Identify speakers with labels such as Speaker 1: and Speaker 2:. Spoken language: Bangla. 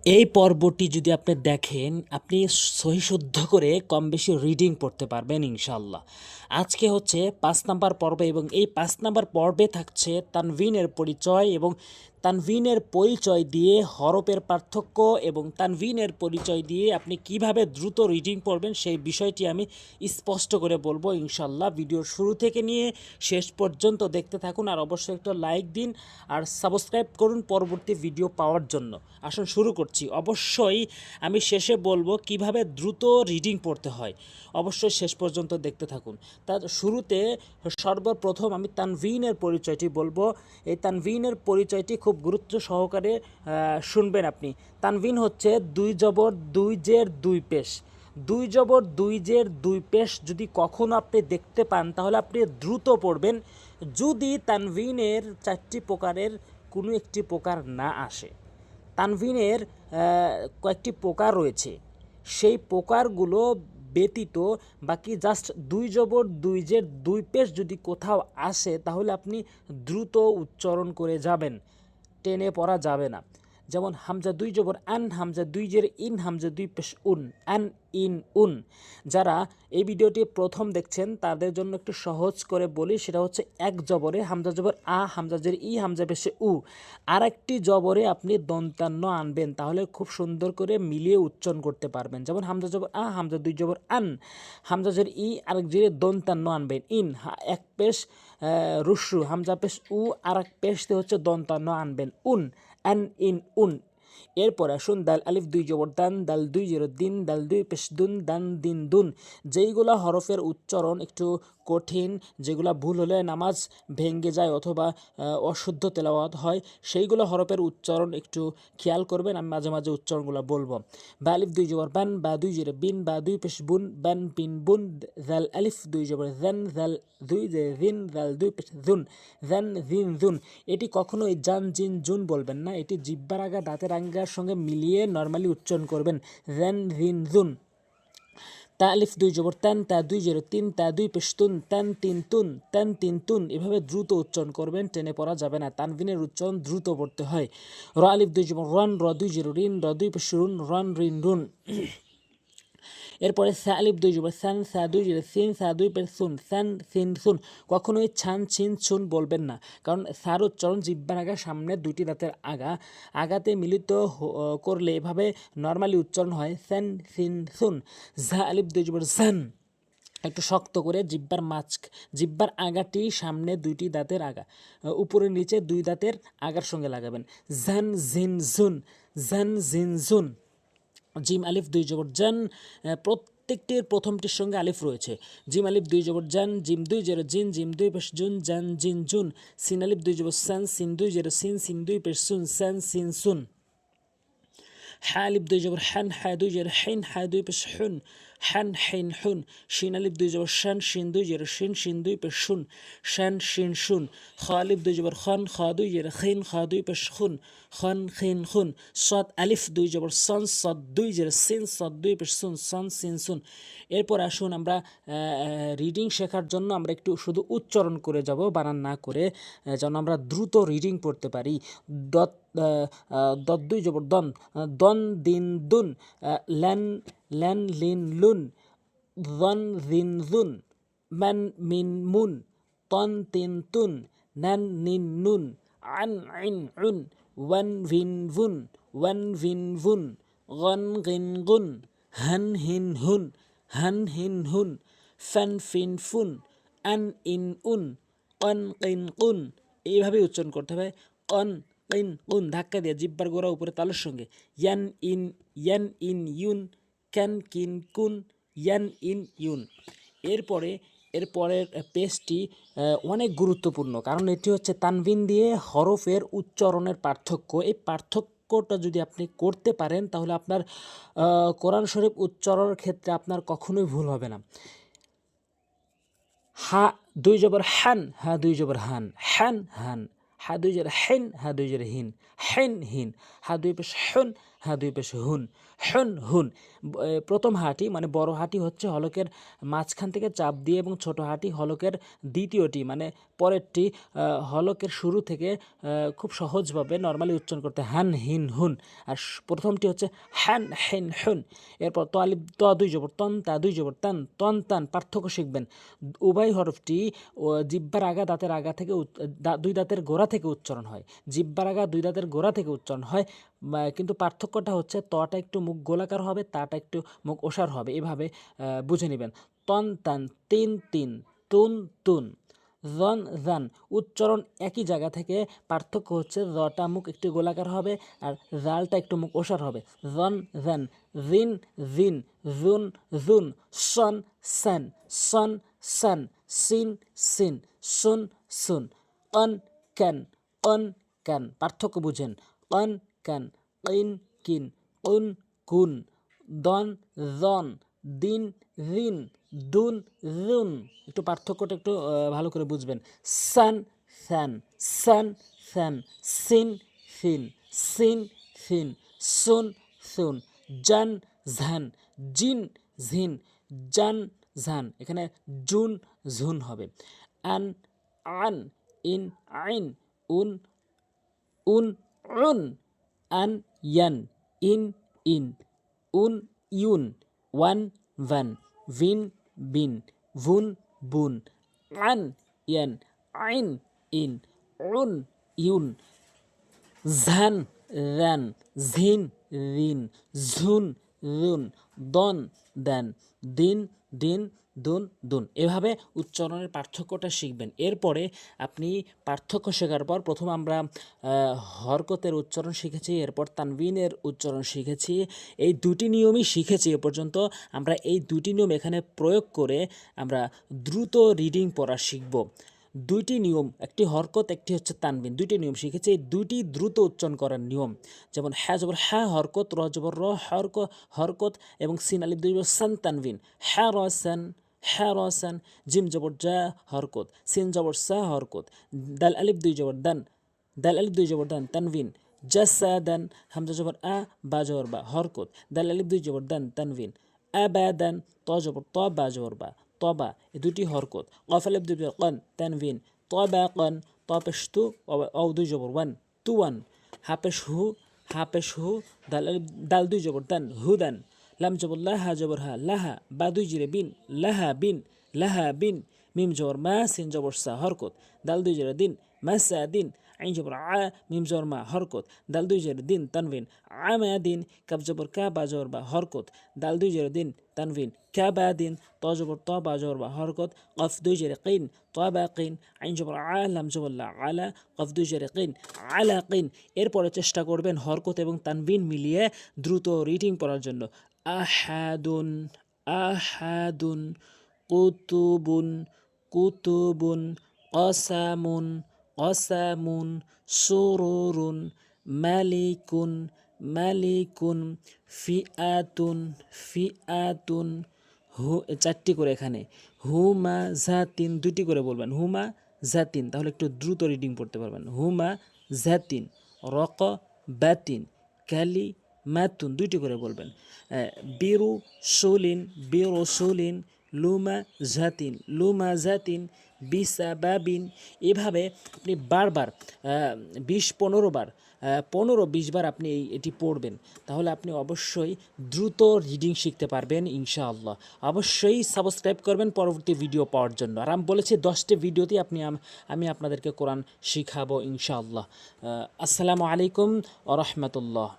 Speaker 1: এই পর্বটি যদি আপনি দেখেন, আপনি সহিশুদ্ধ করে কম বেশি রিডিং পড়তে পারবেন ইনশাল্লাহ। আজকে হচ্ছে ৫ নাম্বার পর্বে এবং এই ৫ নাম্বার পর্বে থাকছে তানভিনের পরিচয় এবং তানভিনের পরিচয় দিয়ে হরফের পার্থক্য এবং তানভিনের পরিচয় দিয়ে আপনি কিভাবে দ্রুত রিডিং পড়বেন সেই বিষয়টি আমি স্পষ্ট করে বলবো ইনশাল্লাহ। ভিডিওর শুরু থেকে নিয়ে শেষ পর্যন্ত দেখতে থাকুন আর অবশ্যই একটা লাইক দিন আর সাবস্ক্রাইব করুন পরবর্তী ভিডিও পাওয়ার জন্য। আসুন শুরু করছি। অবশ্যই আমি শেষে বলবো কিভাবে দ্রুত রিডিং পড়তে হয়, অবশ্যই শেষ পর্যন্ত দেখতে থাকুন। তার শুরুতে সর্বপ্রথম আমি তানভিনের পরিচয়টি বলবো। এই তানভিনের পরিচয়টি খুব গুরুত্ব সহকারে শুনবেন আপনি। তানভিন হচ্ছে দুই জবর দুই জের দুই পেশ। দুই জবর দুই জের দুই পেশ যদি কখনো আপনি দেখতে পান তাহলে আপনি দ্রুত পড়বেন। যদি তানভিনের 4টি প্রকারের কোনো একটি প্রকার না আসে, তানভিনের কয়েকটি প্রকার রয়েছে, সেই প্রকারগুলো ব্যতীত বাকি জাস্ট দুই জবর দুই জের দুই পেশ যদি কোথাও আসে তাহলে আপনি দ্রুত উচ্চারণ করে যাবেন, টেনে পড়া যাবে না। যেমন হামজা দুই জবর আন, হামজা দুই জের ইন, হামজা দুই পেশ উন, আন ইন উন। যারা এই ভিডিওটি প্রথম দেখছেন তাদের জন্য একটু সহজ করে বলি, সেটা হচ্ছে এক জবরে হামজা জবর আ, হামজা জের ই, হামজা পেশে উ, আর একটি জবরে আপনি দন্তান্ন আনবেন, তাহলে খুব সুন্দর করে মিলিয়ে উচ্চারণ করতে পারবেন। যেমন হামজা জবর আ, হামজা দুই জবর আন, হামজা জের ই, আরেক জেরে দন্তান্ন আনবেন। ইন এক পেশ রুসু, হামজা পেশ উ, আর এক পেশতে হচ্ছে দন্তান্ন আনবেন। উন আন ইন উন। এরপর আসুন দাল আলিফ দুই জবর দান, দাল দুই জের দিন, দাল দুই পেশ দুন, দান দিন দুন। যেইগুলা হরফের উচ্চারণ একটু কঠিন, যেগুলা ভুল হলে নামাজ ভেঙ্গে যায় অথবা অশুদ্ধ তেলাওয়াত হয়, সেইগুলো হরফের উচ্চারণ একটু খেয়াল করবেন। আমি মাঝে মাঝে উচ্চারণগুলো বলবো। বা আলিফ দুই জবর বান, বা দুই জের বিন, বা দুই পেশ বুন, বান বিন বুন। জাল আলিফ দুই জবর জান, জাল দুই জের জিন, জাল দুই পেশ জুন, জান জিন জুন। এটি কখনোই জান জিন জুন বলবেন না, এটি জিব্বার আগা দাঁতের আঙ্গার সঙ্গে মিলিয়ে নর্মালি উচ্চারণ করবেন, জান জিন জুন। তা আলিফ দুই জবর তান, তা দুই জের তিন, তা দুই পেশ তুন, তান তিন তুন, তান তিন তুন। এভাবে দ্রুত উচ্চারণ করবেন, টেনে পড়া যাবে না। তানভিনের উচ্চারণ দ্রুত পড়তে হয়। র আলিফ দুই জবর রন, র দুই জের রিন, র দুই পেশ রুন, রন রিন রুন। এরপরে সা আলিফ দুই জবর সান, সা দুই জের সিন, সা দুই পেশ সুন, সান সিন সুন। কখনোই ছান ছিন ছুন বলবেন না, কারণ সার উচ্চারণ জিব্বার আগা সামনে দুইটি দাঁতের আগাতে মিলিত করলে এভাবে নর্মালি উচ্চারণ হয়, সান সিন সুন। ঝা আলিফ দুই জবর জান, একটু শক্ত করে জিব্বার আগাটি সামনে দুইটি দাঁতের আগা, উপরে নিচে দুই দাঁতের আগার সঙ্গে লাগাবেন। জান জিন জুন, জান জিন জুন। জিম আলিফ দুই জবর জান, প্রত্যেকটির প্রথমটির সঙ্গে আলিফ রয়েছে। জিম আলিফ দুই জবর জান, জিম দুই জের জিন, জিম দুই পেশ জুন, জান জিন জুন। সিন আলিফ দুই জবর সান, সিন দুই জের সিন, সিন দুই পেশ সুন, সান সিন সুন। হা আলিফ দুই জবর হান, হা দুই জের হিন, হা দুই পেশ হুন, হান হিন হুন। শিন আলিফ দুই জবর শান, শিন দুই জের শিন, শিন দুই পেশ শুন, শান শিন শুন। খ আলিফ দুই জবর খন, খ দুই জের খিন, খ দুই পেশ খুন, খন খিন খুন। সদ আলিফ দুই জবর সন, সদ দুই জের সিন, সদ দুই পেশ সুন, সন সিন সুন। এরপর আসুন আমরা রিডিং শেখার জন্য আমরা একটু শুধু উচ্চারণ করে যাব, বানান না করে, যেন আমরা দ্রুত রিডিং পড়তে পারি। দত দত দুই জবর দন, দন দিন দুন, ল্যান ল্যান লিন লুন, দন জিন জুন, ম্যান মিন মুন, তন তিন তুন, ন্যান নিন নুন, আন আইন উন, ওয়ান ভিন ভুন, ওয়ান ভিন ভুন, গন গিন গুন, হান হিন হুন, হান হিন হুন। ফ্যান ফিন ফুন, আন ইন উন, অন কিন কুন। এইভাবে উচ্চারণ করতে হবে। অন কিন কুন, ধাক্কা দিয়ে জিব্বার গোড়া উপরে তালের সঙ্গে। ইয়ান ইন ইউন, ক্যান কিন কুন, ইয়ান ইন ইউন। এরপরের পেজটি অনেক গুরুত্বপূর্ণ, কারণ এটি হচ্ছে তানভিন দিয়ে হরফের উচ্চারণের পার্থক্য। এই পার্থক্যটা যদি আপনি করতে পারেন তাহলে আপনার কোরআন শরীফ উচ্চারণের ক্ষেত্রে আপনার কখনোই ভুল হবে না। হা দুই জবর হান, হা দুই জবর হান, হান হান। হা দুই জের হেন, হা দুই জের হিন, হেন হিন। হা দুই পেশ হুন, হ্যাঁ দুই পেশ হুন, হুন হুন। প্রথম হাঁটি মানে বড় হাঁটি হচ্ছে হলকের মাঝখান থেকে চাপ দিয়ে, এবং ছোট হাঁটি হলকের দ্বিতীয়টি মানে পরেরটি হলকের শুরু থেকে খুব সহজভাবে নর্মালি উচ্চারণ করতে হান হিন হুন। আর প্রথমটি হচ্ছে হ্যান হেন হুন। এরপর তো আলিফ ত দুই জবর তন, তা দুই জবর তান, তন তান। পার্থক্য শিখবেন। উভয় হরফটি জিহ্বার আগা দাঁতের আগা থেকে দুই দাঁতের গোড়া থেকে উচ্চারণ হয়। জিহ্বার আগা দুই দাঁতের গোড়া থেকে উচ্চারণ হয়, কিন্তু পার্থক্যটা হচ্ছে তটা একটু মুখ গোলাকার হবে, তাটা একটু মুখ ওষার হবে। এভাবে বুঝে নেবেন। তন তান, তিন তিন, তুন তুন। জন জান উচ্চারণ একই জায়গা থেকে, পার্থক্য হচ্ছে জটা মুখ একটু গোলাকার হবে আর জালটা একটু মুখ ওষার হবে। জন জান, জিন জিন, জুন জুন, সন সান, সন সান, সিন সিন, সুন সুন। কন ক্যান, কন ক্যান। পার্থক্য বুঝেন। কন ক্যান, কিন কিন, কুন কুন। দন জন, দিন রিন, দুন রুন। একটু পার্থক্যটা একটু ভালো করে বুঝবেন। সান ফ্যান, সান ফ্যান, সিন ফিন, সিন ফিন, সুন সুন। জান ঝান, জিন ঝিন, জান ঝান। এখানে জুন ঝুন হবে। আন আন, ইন আইন, উন উন উন। আন ইয়ান, ইন ইন, উন ইউন, ওয়ান ভান, ভিন বিন, ভুন বুন। আন ইয়ান, আইন ইন, উন ইউন, ঝান রান, ঝিন রিন, ঝুন রুন, দন দেন, দিন দিন, দুন দুন। এভাবে উচ্চারণের পার্থক্যটা শিখবেন। এরপরে আপনি পার্থক্য শেখার পর প্রথম আমরা হরকতের উচ্চারণ শিখেছি, এরপর তানবিনের উচ্চারণ শিখেছি। এই দুটি নিয়মই শিখেছি এ পর্যন্ত। আমরা এই দুটি নিয়ম এখানে প্রয়োগ করে আমরা দ্রুত রিডিং পড়া শিখব। দুইটি নিয়ম, একটি হরকত, একটি হচ্ছে তানবিন। দুইটি নিয়ম শিখেছি, এই দুইটি দ্রুত উচ্চারণ করার নিয়ম। যেমন হ্যাঁ জবর হ্যাঁ হরকত, র জবর র হরকত, এবং সিন আলিফ দুই জবর সান তানবিন। হ্যাঁ রসান, হ্যাঁ রসান। জিম জবর জা হরকত, সিন জবর সা হরকত। দাল আলিফ দুই জবর দান, দাল আলিফ দুই জবর দান তানবিন। জাসাদান, হামজা জবর আ, বা জবর বা হরকত। দাল আলিফ দুই জবর দান তানবিন। আবাদান, ত জবর ত, বা জবর বা, তবা। এই দুটি হরকত। কফ আলিফ দুই জবর কন তানবিন। তবাকন, ত পেশ তু, ও দুই জবর ওয়ান, তুয়ান। হাপেশ হু, হাপেশ হু। দাল দুই জবর দান, হুদান। লাম জবর লাহা জবর হা, লাহা। বা দুই জিরে বিন, লাহা বিন, লাহা বিন। মিম জবর মা, সিন জবর সা হরকত। দাল দুই জিরে দিন, মাসা দিন। আইন জবর আ, মিম জবর মা হরকত। দাল দুই জিরে দিন তানবিন। আমা দিন। কাব জবর কা, বা জবর বা হরকত। দাল দুই জিরে দিন তানবিন। কাবা দিন। ত জবর ত, বা জবর বা হরকত। কফ দুই জিরে কিন, তবা কিন। আইন জবর আ, লাম জবর লা, আলা। কফ দুই জিরে কিন, আলা কিন। এরপরে চেষ্টা করবেন হরকত এবং তানবিন মিলিয়ে দ্রুত রিডিং পড়ার জন্য। আহাদুন, আহাদুন। কুতুবুন, কুতুবুন। কসামুন, কসামুন। সুরুরুন, মালিকুন, মালিকুন। ফিআতুন, ফিআতুন। চারটি করে এখানে। হুমা জাতিন, দুটি করে বলবেন। হুমা জাতিন, তাহলে একটু দ্রুত রিডিং পড়তে পারবেন। হুমা জাতিন। রক বাতিন, কালি মাতুন, দুইটি করে বলবেন। বিরু সুলিন, বিরু সুলিন। লুমা জাতিন, লুমা জাতিন। বিসাবাবিন। এভাবে আপনি বারবার 20-15 বার, 15-20 বার আপনি এটি পড়বেন। তাহলে আপনি অবশ্যই দ্রুত রিডিং শিখতে পারবেন ইনশাআল্লাহ। অবশ্যই সাবস্ক্রাইব করবেন পরবর্তী ভিডিও পাওয়ার জন্য। আর আমি বলেছি 10টি ভিডিওতে আমি আপনাদেরকে কোরআন শিখাবো ইনশাআল্লাহ। আসসালামু আলাইকুম ওয়া রাহমাতুল্লাহ।